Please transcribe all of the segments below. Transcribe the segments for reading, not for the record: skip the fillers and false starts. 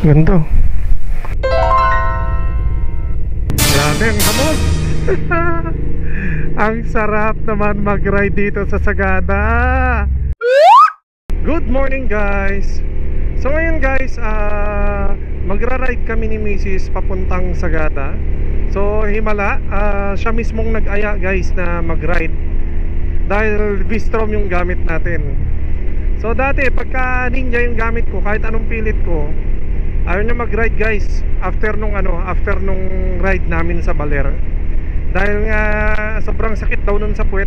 Ganda. Grabe ang hamog. Ang sarap naman mag-ride dito sa Sagada. Good morning guys. So ngayon guys, magra-ride kami ni Mrs. papuntang Sagada. So himala, siya mismong nag-aya guys na mag-ride dahil Vistrom yung gamit natin. So dati pagka Ninja yung gamit ko, kahit anong pilit ko, ayaw niya mag-ride guys after nung ride namin sa Baler. Dahil nga sobrang sakit daw nun sa puwet.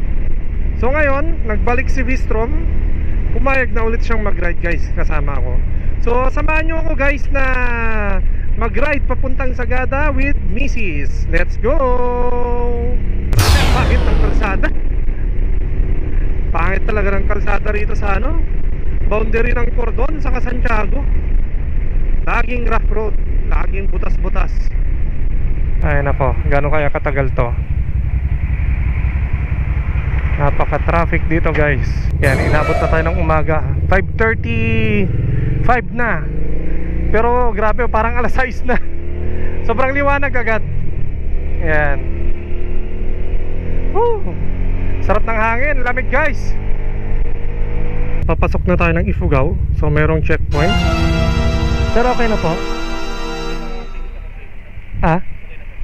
So ngayon, nagbalik si Vistrom, pumayag na ulit siyang mag-ride guys kasama ako. So samahan nyo ako guys na mag-ride papuntang Sagada with Mrs. Let's go! Pangit ng kalsada. Pangit talaga ng kalsada rito sa boundary ng Cordon sa Santiago. Laging rough road, laging butas-butas. Ay nako, gano'n kaya katagal to? Napaka-traffic dito guys. Yan, inabot na tayo ng umaga, 5:35 na. Pero grabe, parang alas 6 na. Sobrang liwanag agad. Yan. Sarap ng hangin, lamig guys. Papasok na tayo ng Ifugao. So merong checkpoint. Pero okay na po.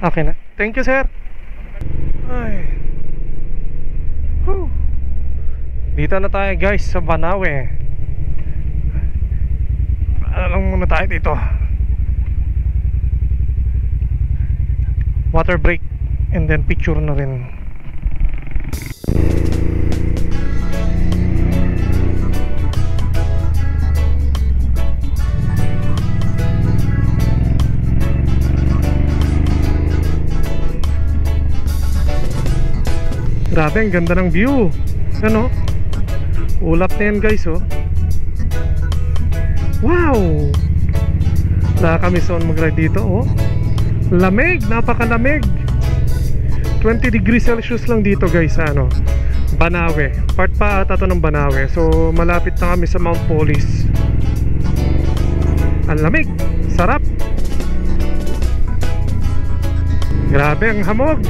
Okay na. Thank you sir. Ay. Dito na tayo guys sa Banawe. Alam muna tayo dito. Water break and then picture na rin. Grabe, ang ganda ng view. Ano? Ulap na yan guys, oh. Wow! Nakakamiss on mag-ride dito, oh. Lamig, napakalamig. 20 degrees Celsius lang dito guys sa Banawe. Part pa ata to ng Banawe. So malapit na kami sa Mount Polis. Ang lamig, sarap. Grabe, ang hamog.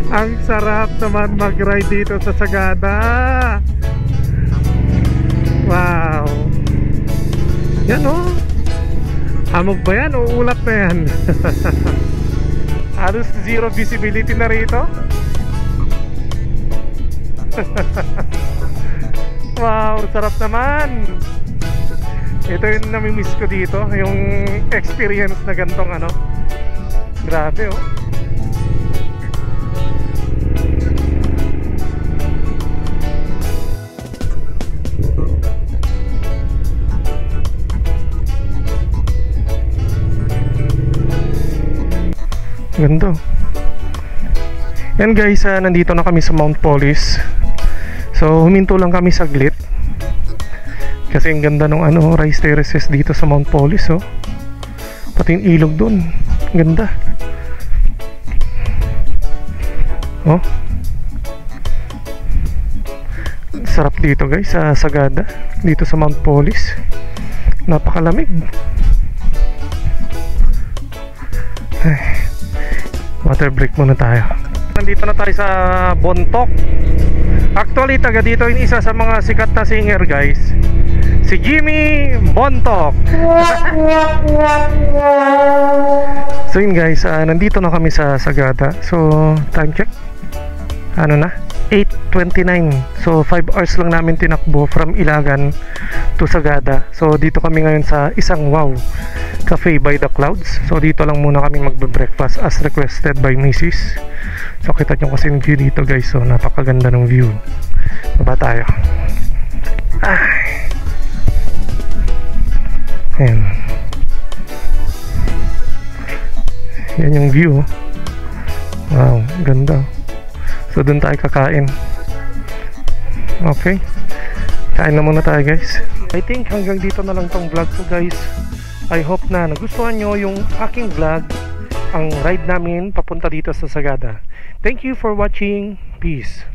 Ang sarap naman mag-ride dito sa Sagada. Wow. Yan oh. Hamog ba yan o ulap na yan? Halos zero visibility na rito. Wow, sarap naman. Ito yung namimiss ko dito, yung experience na gantong grabe oh. Ganda. Yan guys, nandito na kami sa Mount Polis. So huminto lang kami saglit kasi ang ganda ng rice terraces dito sa Mount Polis oh. Pati yung ilog dun, ganda. Oh, sarap dito guys sa Sagada, dito sa Mount Polis. Napakalamig. Water break muna tayo. Nandito na tayo sa Bontoc. Actually taga dito yung isa sa mga sikat na singer guys, si Jimmy Bontoc. So yun guys, nandito na kami sa Sagada. So time check, na 8:29. So 5 hours lang namin tinakbo from Ilagan to Sagada. So dito kami ngayon sa isang wow Cafe by the Clouds. So dito lang muna kami magbe-breakfast as requested by Mrs. So kita nyo kasi yung view dito guys. So napakaganda ng view. Baba tayo. Ayan. Yan yung view. Wow, ganda. So dun tayo kakain. Okay, kain na muna tayo guys. I think hanggang dito na lang tong vlog ko guys. I hope na nagustuhan nyo yung aking vlog, ang ride namin papunta dito sa Sagada. Thank you for watching. Peace.